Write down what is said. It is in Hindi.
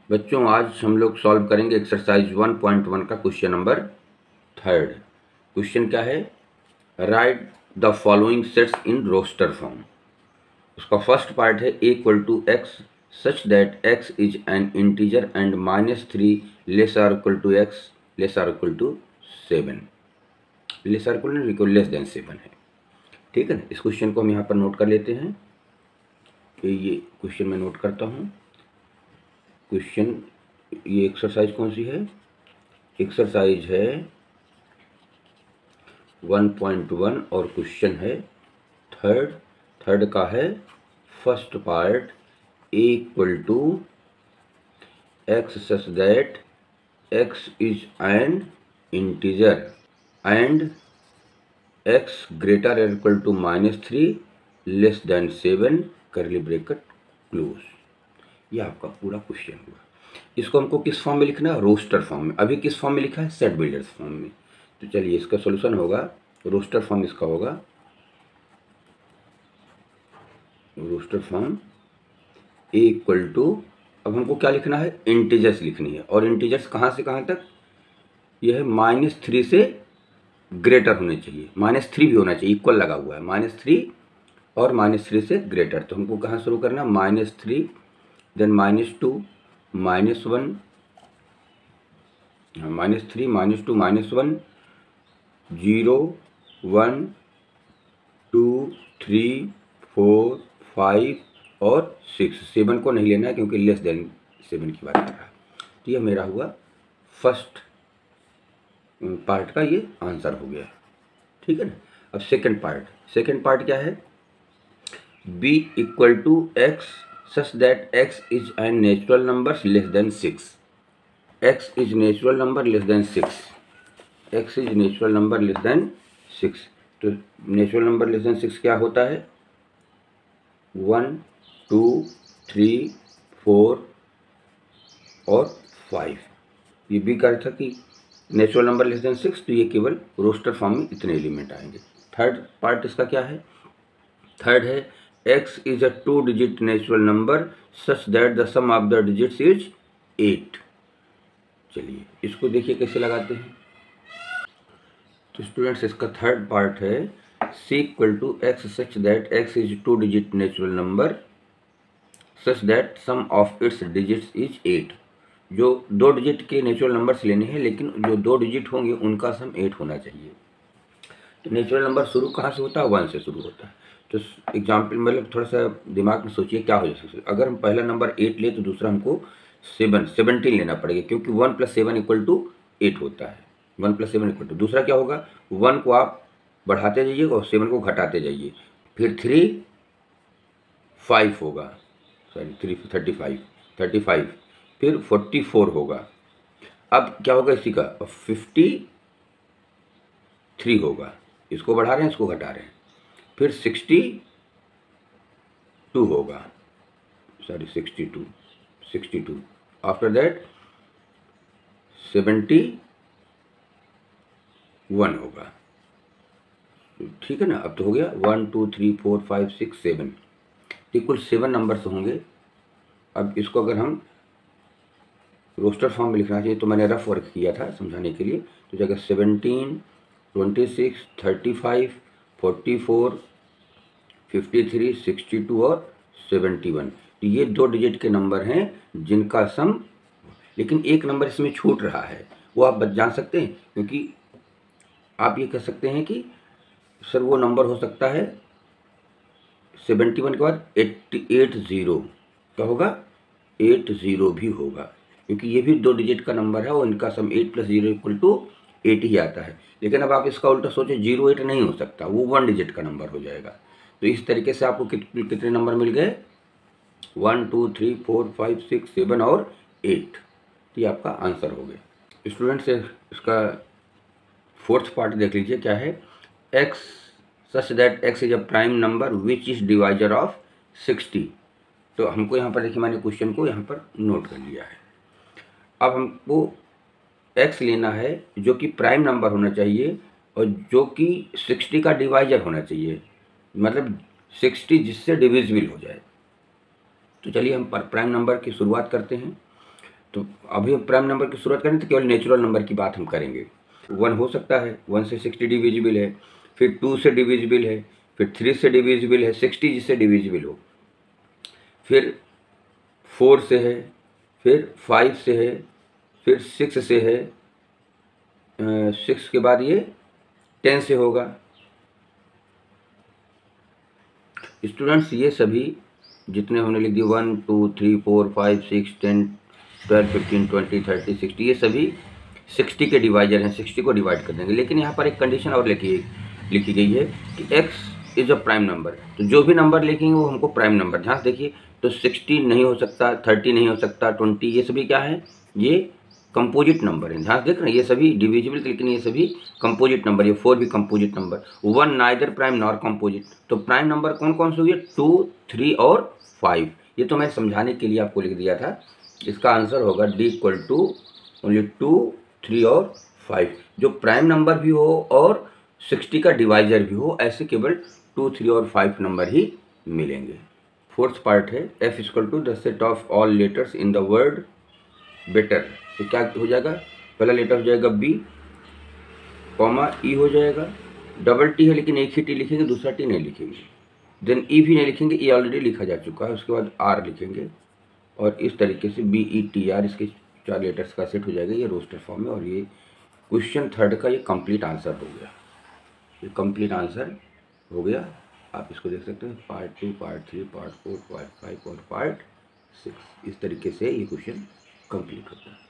बच्चों आज हम लोग सॉल्व करेंगे एक्सरसाइज 1.1 का क्वेश्चन नंबर 3। क्वेश्चन क्या है? Write the following sets in roster form. उसका फर्स्ट पार्ट है a equal to x such that x is an integer and -3 less or equal to x less or equal to 7। Less or equal less than 7 है। ठीक है ना। इस क्वेश्चन को हम यहाँ पर नोट कर लेते हैं कि ये क्वेश्चन मैं नोट करता हूँ। क्वेश्चन ये एक्सरसाइज कौन सी है? एक्सरसाइज है 1.1 और क्वेश्चन है थर्ड का है first part a equal to x such that x is an integer and x greater or equal to -3 less than 7 curly bracket close. ये आपका पूरा क्वेश्चन हुआ। इसको हमको किस फॉर्म में लिखना है? रोस्टर फॉर्म में। अभी किस फॉर्म में लिखा है? सेट बिल्डर्स फॉर्म में। तो चलिए इसका सॉल्यूशन होगा, रोस्टर फॉर्म इसका होगा, roster form a equal to, अब हमको क्या लिखना है? इंटीजर्स लिखनी है। और इंटीजर्स कहाँ से कहाँ तक? यह है -3 से ग्रेटर होने चाहिए, -3 भी होना चाहिए, इक्वल लगा हुआ है, -3 और -3 से ग्रेटर। तो हमको कहाँ शुरू करना? -3 देन -2 -1, -3 -2 -1 0 1 2 3 4 5 और 6। 7 को नहीं लेना है क्योंकि लेस देन 7 की बात कर रहा है। तो ये मेरा हुआ फर्स्ट पार्ट का ये आंसर हो गया। ठीक है ना। अब सेकंड पार्ट क्या है? b equal to x such that x is an natural number less than 6। x is natural number less than 6। x is natural number less than 6। तो नेचुरल नंबर लेस देन 6 क्या होता है? 1 2 3 4 और 5। ये भी कहा था कि नेचुरल नंबर लेस देन 6, तो ये केवल रोस्टर फॉर्म में इतने एलिमेंट आएंगे। थर्ड पार्ट इसका क्या है? थर्ड है x is a 2 digit natural number such that the sum of the digits is 8। चलिए इसको देखिए कैसे लगाते हैं। तो स्टूडेंट्स इसका थर्ड पार्ट है c equal to x such that x is 2 digit natural number such that sum of its digits is 8। जो 2 डिजिट के नेचुरल नंबर्स लेने हैं, लेकिन जो 2 डिजिट होंगे उनका सम 8 होना चाहिए। तो नेचुरल नंबर शुरू कहाँ से होता है? 1 से शुरू होता है। तो एग्जाम्पल मतलब थोड़ा सा दिमाग में सोचिए क्या हो सकता है। अगर हम पहला नंबर 8 ले तो दूसरा हमको 17 लेना पड़ेगा, क्योंकि 1 + 7 = 8 होता है। 1 + 7 = दूसरा क्या होगा? 1 को आप बढ़ाते जाइए और 7 को घटाते जाइए, फिर 3 5 होगा, सॉरी 3 35, फिर 44 होगा। अब क्या होगा इसी का? 53 होगा। इसको बढ़ा रहे हैं, इसको घटा रहे हैं, फिर 62 होगा, सॉरी 62। आफ्टर दैट 71 होगा। ठीक है ना। अब तो हो गया 1 2 3 4 5 6 7, कुल 7 नंबर्स होंगे। अब इसको अगर हम रोस्टर फॉर्म में लिखना चाहिए तो मैंने रफ वर्क किया था समझाने के लिए। तो जगह 17 26 35 44 53 62 और 71। तो ये 2 डिजिट के नंबर हैं जिनका सम, लेकिन एक नंबर इसमें छूट रहा है, वो आप जान सकते हैं, क्योंकि आप ये कह सकते हैं कि सर वो नंबर हो सकता है 71 के बाद 80 क्या होगा? 80 भी होगा, क्योंकि ये भी 2 डिजिट का नंबर है और इनका सम 8 + 0 = 8 ही आता है। लेकिन अब आप इसका उल्टा सोचें, 08 नहीं हो सकता, वो 1 डिजिट का नंबर हो जाएगा। तो इस तरीके से आपको कितने नंबर मिल गए? 1 2 3 4 5 6 7 और 8। ये आपका आंसर हो गया। स्टूडेंट्स इसका फोर्थ पार्ट देख लीजिए क्या है? x such that x is a prime number which is divisor of 60। तो हमको यहाँ पर देखिए, मैंने क्वेश्चन को यहाँ पर नोट कर लिया है। अब हमको x लेना है जो कि प्राइम नंबर होना चाहिए और जो कि 60 का डिवाइजर होना चाहिए, मतलब 60 जिससे डिविजिबल हो जाए। तो चलिए हम प्राइम नंबर की शुरुआत करते हैं। तो अभी हम प्राइम नंबर की शुरुआत करें तो केवल नेचुरल नंबर की बात हम करेंगे। 1 हो सकता है, 1 से 60 डिविजिबल है, फिर 2 से डिविजिबल है, फिर 3 से डिविजिबल है, 60 जिससे डिविजिबल हो, फिर 4 से है, फिर 5 से है, फिर 6 से है, 6 के बाद ये 10 से होगा। स्टूडेंट्स ये सभी जितने हमने लिख दिए 1 2 3 4 5 6 10 12 15 20 30 60 ये सभी 60 के डिवाइजर हैं, 60 को डिवाइड कर देंगे। लेकिन यहाँ पर एक कंडीशन और लिखी गई है कि x is a prime number. तो जो भी नंबर लिखेंगे वो हमको प्राइम नंबर, ध्यान से देखिए। तो 60 नहीं हो सकता, 30 नहीं हो सकता, 20, ये सभी क्या है, ये कंपोजिट नंबर है। ध्यान से देख रहे हैं, ये सभी डिविजिबल, लेकिन ये सभी कंपोजिट नंबर, ये 4 भी composite number. 1 neither prime nor composite. तो प्राइम नंबर कौन कौन से हुए, 2 3 और 5। ये तो मैं समझाने के लिए आपको लिख दिया था। इसका आंसर होगा D इक्वल टू ओनली 2 3 और 5। जो प्राइम नंबर भी हो और 60 का डिवाइजर भी हो, ऐसे केवल 2 3 और 5 नंबर ही मिलेंगे। फोर्थ पार्ट है F equal to the set of all letters in the word better. तो क्या हो जाएगा, पहला लेटर हो जाएगा B, कॉमा E हो जाएगा, डबल T है लेकिन एक ही T लिखेंगे, दूसरा T नहीं लिखेंगे। देन E भी नहीं लिखेंगे, E ऑलरेडी लिखा जा चुका है। उसके बाद R लिखेंगे और इस तरीके से BETR, इसके 4 लेटर्स का सेट हो जाएगा। ये रोस्टर फॉर्म है और ये क्वेश्चन 3 का ये कंप्लीट आंसर हो गया। ये कंप्लीट आंसर हो गया। आप इसको देख सकते हैं, पार्ट 2, पार्ट 3, पार्ट 4, पार्ट 5 और पार्ट 6। इस तरीके से ये क्वेश्चन कंप्लीट होता है।